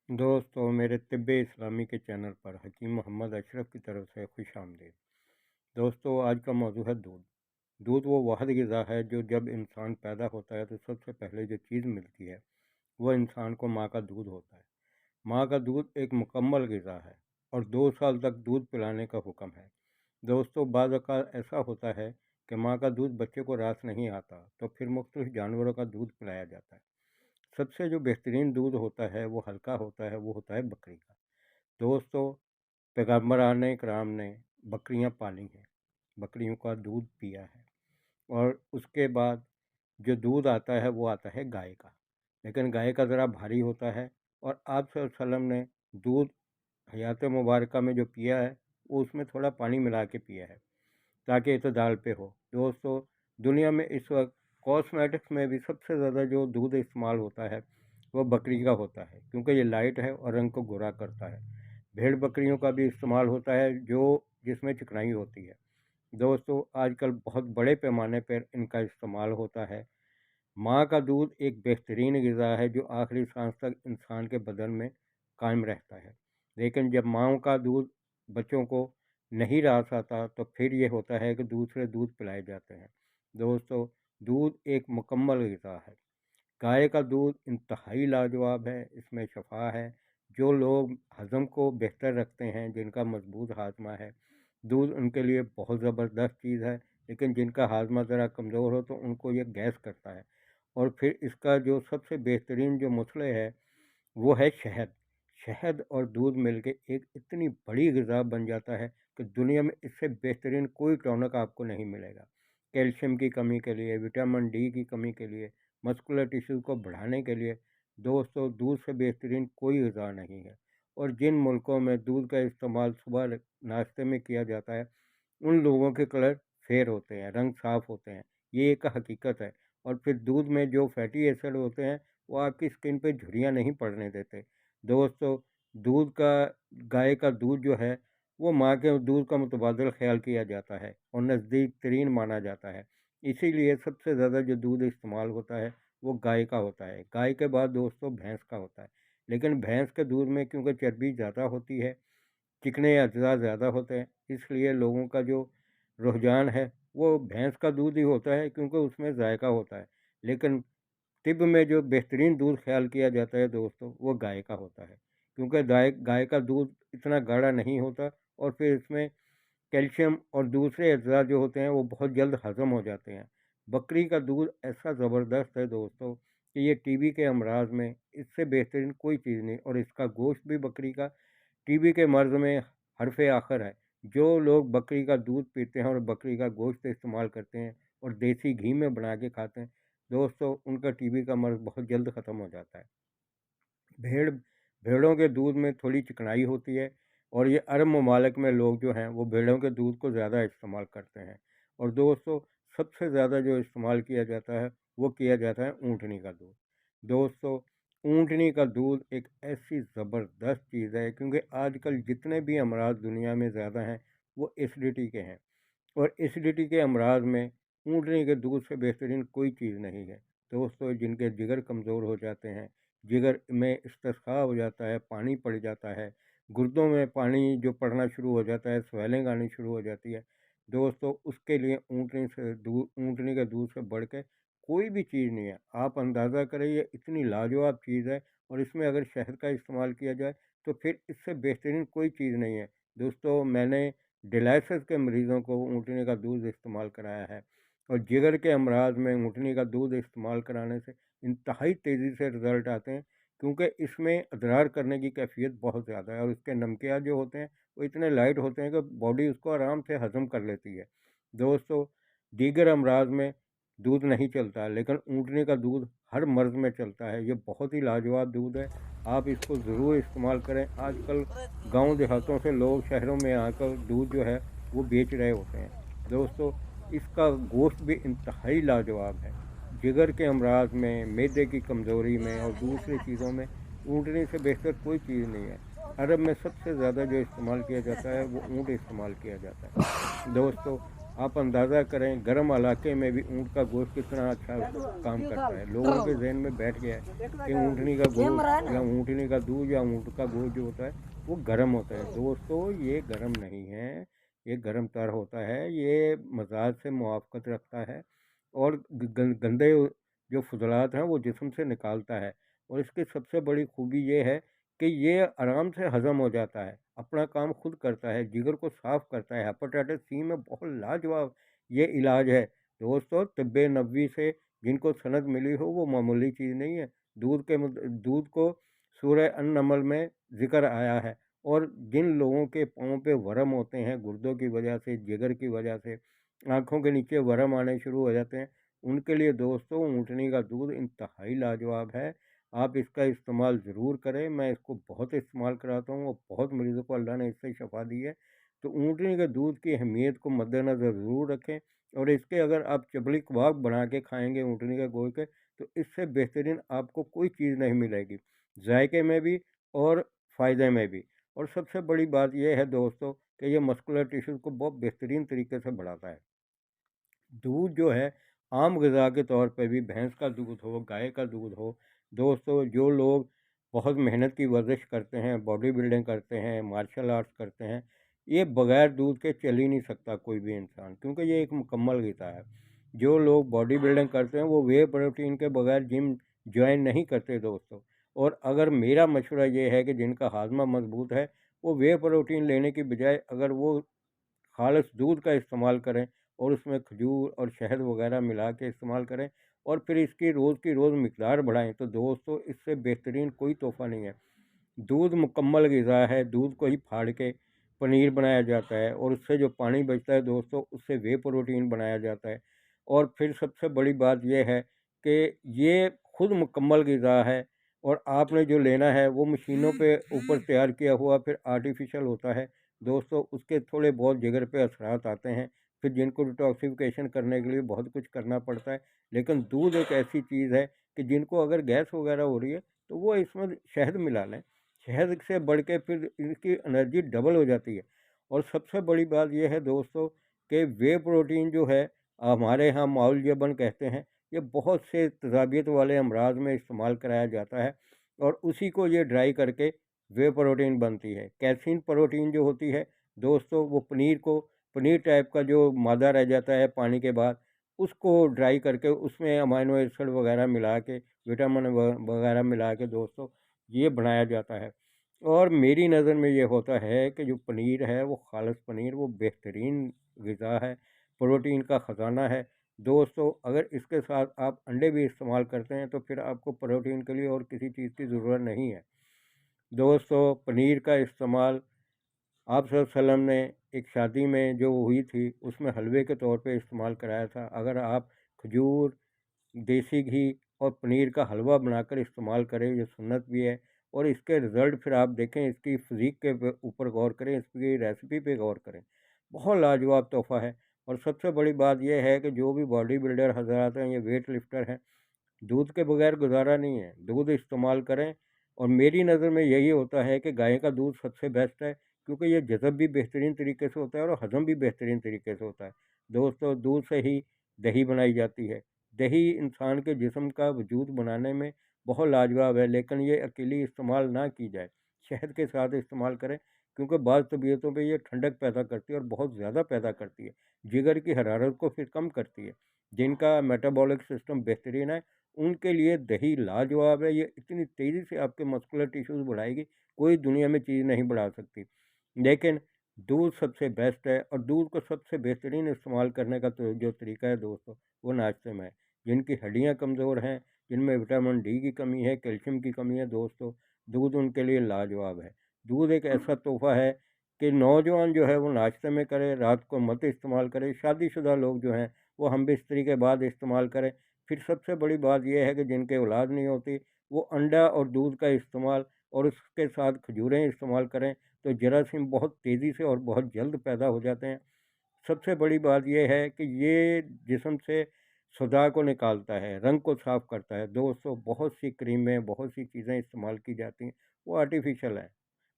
दोस्तों, मेरे तिब्बे इस्लामी के चैनल पर हकीम मोहम्मद अशरफ की तरफ से खुशामदीद। दोस्तों, आज का मौजू है दूध। दूध वो वाहिद ग़िज़ा है जो जब इंसान पैदा होता है तो सबसे पहले जो चीज़ मिलती है वह इंसान को माँ का दूध होता है। माँ का दूध एक मुकम्मल ग़िज़ा है और 2 साल तक दूध पिलाने का हुक्म है। दोस्तों, बाज़ औक़ात ऐसा होता है कि माँ का दूध बच्चे को रास नहीं आता तो फिर मुख्तलिफ जानवरों का दूध पिलाया जाता है। सबसे जो बेहतरीन दूध होता है वो हल्का होता है, वो होता है बकरी का। दोस्तों, पैगम्बरान इकराम ने बकरियां पाली हैं, बकरियों का दूध पिया है और उसके बाद जो दूध आता है वो आता है गाय का। लेकिन गाय का ज़रा भारी होता है और आप सल्लल्लाहु अलैहि वसल्लम ने दूध हयात मुबारका में जो पिया है वो उसमें थोड़ा पानी मिला के पिया है ताकि इतदाल पे हो। दोस्तों, दुनिया में इस वक्त कॉस्मेटिक्स में भी सबसे ज़्यादा जो दूध इस्तेमाल होता है वो बकरी का होता है, क्योंकि ये लाइट है और रंग को गोरा करता है। भेड़ बकरियों का भी इस्तेमाल होता है जो जिसमें चिकनाई होती है। दोस्तों, आजकल बहुत बड़े पैमाने पर इनका इस्तेमाल होता है। माँ का दूध एक बेहतरीन ग़िज़ा है जो आखिरी सांस तक इंसान के बदन में कायम रहता है। लेकिन जब माँ का दूध बच्चों को नहीं रास आता तो फिर ये होता है कि दूसरे दूध पिलाए जाते हैं। दोस्तों, दूध एक मुकम्मल ग़िज़ा है। गाय का दूध इंतहाई लाजवाब है, इसमें शफ़ा है। जो लोग हज़म को बेहतर रखते हैं, जिनका मज़बूत हाज़मा है, दूध उनके लिए बहुत ज़बरदस्त चीज़ है। लेकिन जिनका हाज़मा ज़रा कमज़ोर हो तो उनको ये गैस करता है। और फिर इसका जो सबसे बेहतरीन जो मसले है वो है शहद। शहद और दूध मिलके एक इतनी बड़ी ग़िज़ा बन जाता है कि दुनिया में इससे बेहतरीन कोई टॉनिक आपको नहीं मिलेगा। कैल्शियम की कमी के लिए, विटामिन डी की कमी के लिए, मस्कुलर टिश्यू को बढ़ाने के लिए दोस्तों दूध से बेहतरीन कोई ग़िज़ा नहीं है। और जिन मुल्कों में दूध का इस्तेमाल सुबह नाश्ते में किया जाता है उन लोगों के कलर फेयर होते हैं, रंग साफ़ होते हैं। ये एक हकीकत है। और फिर दूध में जो फैटी एसिड होते हैं वो आपकी स्किन पे झुर्रियाँ नहीं पड़ने देते। दोस्तों, दूध का गाय का दूध जो है वो माँ के दूध का मुतबादिल ख्याल किया जाता है और नज़दीक तरीन माना जाता है। इसीलिए सबसे ज़्यादा जो दूध इस्तेमाल होता है वो गाय का होता है। गाय के बाद दोस्तों भैंस का होता है। लेकिन भैंस के दूध में क्योंकि चर्बी ज़्यादा होती है, चिकने अज़्ज़ा ज़्यादा होते हैं, इसलिए लोगों का जो रुझान है वो भैंस का दूध ही होता है, क्योंकि उसमें जायका होता है। लेकिन तिब में जो बेहतरीन दूध ख्याल किया जाता है दोस्तों वो गाय का होता है, क्योंकि गाय गाय का दूध इतना गाढ़ा नहीं होता और फिर इसमें कैल्शियम और दूसरे अज़्ज़ा जो होते हैं वो बहुत जल्द हज़म हो जाते हैं। बकरी का दूध ऐसा ज़बरदस्त है दोस्तों कि ये टीबी के अमराज में इससे बेहतरीन कोई चीज़ नहीं। और इसका गोश्त भी बकरी का टीबी के मर्ज़ में हरफ़े आखिर है। जो लोग बकरी का दूध पीते हैं और बकरी का गोश्त इस्तेमाल करते हैं और देसी घी में बना के खाते हैं दोस्तों, उनका टीबी का मर्ज़ बहुत जल्द ख़त्म हो जाता है। भेड़ों के दूध में थोड़ी चिकनाई होती है और ये अरब ममालिक में लोग जो हैं वो भेड़ों के दूध को ज़्यादा इस्तेमाल करते हैं। और दोस्तों, सबसे ज़्यादा जो इस्तेमाल किया जाता है वो किया जाता है ऊँटनी का दूध। दोस्तों, ऊँटनी का दूध एक ऐसी ज़बरदस्त चीज़ है, क्योंकि आजकल जितने भी अमराज दुनिया में ज़्यादा हैं वो एसिडिटी के हैं। और एसिडिटी के अमराज में ऊँटनी के दूध से बेहतरीन कोई चीज़ नहीं है। दोस्तों, जिनके जिगर कमज़ोर हो जाते हैं, जिगर में इस्तिस्क़ा हो जाता है, पानी पड़ जाता है, गुर्दों में पानी जो पड़ना शुरू हो जाता है, स्वेलिंग आनी शुरू हो जाती है, दोस्तों उसके लिए ऊँटनी के दूध से बढ़ के कोई भी चीज़ नहीं है। आप अंदाज़ा करें, ये इतनी लाजवाब चीज़ है और इसमें अगर शहद का इस्तेमाल किया जाए तो फिर इससे बेहतरीन कोई चीज़ नहीं है। दोस्तों, मैंने डायलिसिस के मरीज़ों को ऊँटनी का दूध इस्तेमाल कराया है और जिगर के अमराज में ऊँटनी का दूध इस्तेमाल कराने से इंतहाई तेज़ी से रिज़ल्ट आते हैं, क्योंकि इसमें अदरार करने की कैफ़ियत बहुत ज़्यादा है और इसके नमकियात जो होते हैं वो इतने लाइट होते हैं कि बॉडी उसको आराम से हज़म कर लेती है। दोस्तों, दीगर अमराज में दूध नहीं चलता, लेकिन ऊँटनी का दूध हर मर्ज़ में चलता है। ये बहुत ही लाजवाब दूध है, आप इसको ज़रूर इस्तेमाल करें। आजकल गांव देहातों से लोग शहरों में आकर दूध जो है वो बेच रहे होते हैं। दोस्तों, इसका गोश्त भी इंतहाई लाजवाब है। जिगर के अमराज में, मैदे की कमज़ोरी में और दूसरी चीज़ों में ऊँटनी से बेहतर कोई चीज़ नहीं है। अरब में सबसे ज़्यादा जो इस्तेमाल किया जाता है वो ऊँट इस्तेमाल किया जाता है। दोस्तों, आप अंदाज़ा करें गर्म इलाके में भी ऊँट का गोश्त कितना अच्छा काम करता है। लोगों के जहन में बैठ गया है कि ऊँटनी का गोश्त या ऊँटनी का दूध या ऊँट का गोश्त जो होता है वो गर्म होता है। दोस्तों ये गर्म नहीं है, ये गर्म तर होता है, ये मिजाज से मुआफ़क़त रखता है और गंदे जो फुज़लात हैं वो जिस्म से निकालता है। और इसकी सबसे बड़ी खूबी ये है कि ये आराम से हज़म हो जाता है, अपना काम खुद करता है, जिगर को साफ़ करता है। हेपेटाइटिस सी में बहुत लाजवाब ये इलाज है। दोस्तों तिब्ब नबवी से जिनको सनद मिली हो वो मामूली चीज़ नहीं है। दूध को सूरह अन-नमल में ज़िक्र आया है। और जिन लोगों के पाँव पे वर्म होते हैं गुर्दों की वजह से, जिगर की वजह से, आँखों के नीचे वर्म आने शुरू हो जाते हैं, उनके लिए दोस्तों ऊँटनी का दूध इंतहाई लाजवाब है। आप इसका इस्तेमाल ज़रूर करें। मैं इसको बहुत इस्तेमाल कराता हूँ और बहुत मरीज़ों को अल्लाह ने इससे शफ़ा दी है। तो ऊँटनी के दूध की अहमियत को मद्देनज़र ज़रूर रखें और इसके अगर आप चपली कबाब बना के खाएँगे ऊँटनी के गोश्त के, तो इससे बेहतरीन आपको कोई चीज़ नहीं मिलेगी, जायके में भी और फ़ायदे में भी। और सबसे बड़ी बात ये है दोस्तों कि ये मस्कुलर टिश्यूज़ को बहुत बेहतरीन तरीके से बढ़ाता है। दूध जो है आम ग़िज़ा के तौर पे भी भैंस का दूध हो, गाय का दूध हो, दोस्तों जो लोग बहुत मेहनत की वर्जिश करते हैं, बॉडी बिल्डिंग करते हैं, मार्शल आर्ट्स करते हैं, ये बगैर दूध के चल ही नहीं सकता कोई भी इंसान, क्योंकि ये एक मुकम्मल ग़िज़ा है। जो लोग बॉडी बिल्डिंग करते हैं वो वे प्रोटीन के बगैर जिम जॉइन नहीं करते दोस्तों। और अगर मेरा मशवरा ये है कि जिनका हाजमा मजबूत है वो वे प्रोटीन लेने की बजाय अगर वो खालिस दूध का इस्तेमाल करें और उसमें खजूर और शहद वगैरह मिला के इस्तेमाल करें और फिर इसकी रोज़ की रोज़ मिकदार बढ़ाएं, तो दोस्तों इससे बेहतरीन कोई तोहफ़ा नहीं है। दूध मुकम्मल ग़िज़ा है, दूध को ही फाड़ के पनीर बनाया जाता है और उससे जो पानी बचता है दोस्तों उससे वे प्रोटीन बनाया जाता है। और फिर सबसे बड़ी बात यह है कि ये खुद मुकम्मल ग़िज़ा है और आपने जो लेना है वो मशीनों पे ऊपर तैयार किया हुआ फिर आर्टिफिशियल होता है दोस्तों। उसके थोड़े बहुत जिगर पे असरात आते हैं, फिर जिनको डिटॉक्सिफिकेशन करने के लिए बहुत कुछ करना पड़ता है। लेकिन दूध एक ऐसी चीज़ है कि जिनको अगर गैस वगैरह हो रही है तो वो इसमें शहद मिला लें, शहद से बढ़ के फिर इनकी एनर्जी डबल हो जाती है। और सबसे बड़ी बात यह है दोस्तों कि वे प्रोटीन जो है हमारे यहाँ माउलजबन कहते हैं, ये बहुत से तजाबियत वाले अमराज में इस्तेमाल कराया जाता है और उसी को ये ड्राई करके वे प्रोटीन बनती है। कैसीन प्रोटीन जो होती है दोस्तों वो पनीर टाइप का जो मादा रह जाता है पानी के बाद, उसको ड्राई करके उसमें अमाइनो एसिड वगैरह मिला के, विटामिन वगैरह मिला के दोस्तों ये बनाया जाता है। और मेरी नज़र में ये होता है कि जो पनीर है वो खालिस पनीर वो बेहतरीन ग़िज़ा है, प्रोटीन का ख़जाना है। दोस्तों अगर इसके साथ आप अंडे भी इस्तेमाल करते हैं तो फिर आपको प्रोटीन के लिए और किसी चीज़ की ज़रूरत नहीं है। दोस्तों पनीर का इस्तेमाल आप वसल्लम ने एक शादी में जो हुई थी उसमें हलवे के तौर पे इस्तेमाल कराया था। अगर आप खजूर, देसी घी और पनीर का हलवा बनाकर इस्तेमाल करें, ये सुन्नत भी है। और इसके रिज़ल्ट फिर आप देखें, इसकी फ़िज़ीक के ऊपर गौर करें, इसकी रेसिपी पे गौर करें, बहुत लाजवाब तोहफ़ा है। और सबसे बड़ी बात यह है कि जो भी बॉडी बिल्डर हज़रात हैं, ये वेट लिफ्टर हैं, दूध के बगैर गुजारा नहीं है, दूध इस्तेमाल करें। और मेरी नज़र में यही होता है कि गाय का दूध सबसे बेस्ट है, क्योंकि ये जज़ब भी बेहतरीन तरीके से होता है और हज़म भी बेहतरीन तरीके से होता है। दोस्तों दूध से ही दही बनाई जाती है। दही इंसान के जिस्म का वजूद बनाने में बहुत लाजवाब है, लेकिन ये अकेली इस्तेमाल ना की जाए, शहद के साथ इस्तेमाल करें, क्योंकि बाज़ तबीयतों पे ये ठंडक पैदा करती है और बहुत ज़्यादा पैदा करती है, जिगर की हरारत को फिर कम करती है। जिनका मेटाबॉलिक सिस्टम बेहतरीन है उनके लिए दही लाजवाब है, ये इतनी तेज़ी से आपके मस्कुलर टिश्यूज़ बढ़ाएगी, कोई दुनिया में चीज़ नहीं बढ़ा सकती। लेकिन दूध सबसे बेस्ट है और दूध को सबसे बेहतरीन इस्तेमाल करने का तो जो तरीका है दोस्तों वो नाश्ते में है। जिनकी हड्डियाँ कमज़ोर हैं, जिनमें विटामिन डी की कमी है, कैल्शियम की कमी है दोस्तों, दूध उनके लिए लाजवाब है। दूध एक ऐसा तोहफ़ा है कि नौजवान जो है वो नाश्ते में करे, रात को मत इस्तेमाल करे, शादीशुदा लोग जो हैं वो हम बिस्तरी के बाद इस्तेमाल करें। फिर सबसे बड़ी बात यह है कि जिनके औलाद नहीं होती वो अंडा और दूध का इस्तेमाल और उसके साथ खजूरें इस्तेमाल करें, तो जरासीम बहुत तेज़ी से और बहुत जल्द पैदा हो जाते हैं। सबसे बड़ी बात यह है कि ये जिस्म से सुदाह को निकालता है, रंग को साफ़ करता है। दोस्तों बहुत सी क्रीमें, बहुत सी चीज़ें इस्तेमाल की जाती हैं, वो आर्टिफ़िशियल हैं।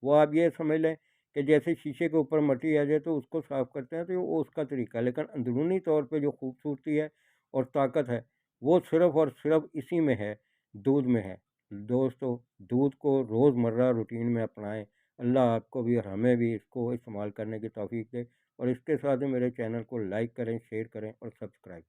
वो आप ये समझ लें कि जैसे शीशे के ऊपर मट्टी आ जाए तो उसको साफ़ करते हैं, तो वो उसका तरीका है। लेकिन अंदरूनी तौर पे जो खूबसूरती है और ताकत है, वो सिर्फ़ और सिर्फ़ इसी में है, दूध में है। दोस्तों, दूध को रोज़मर्रा रूटीन में अपनाएँ। अल्लाह आपको भी और हमें भी इसको इस्तेमाल करने की तौफ़ीक दे, और इसके साथ ही मेरे चैनल को लाइक करें, शेयर करें और सब्सक्राइब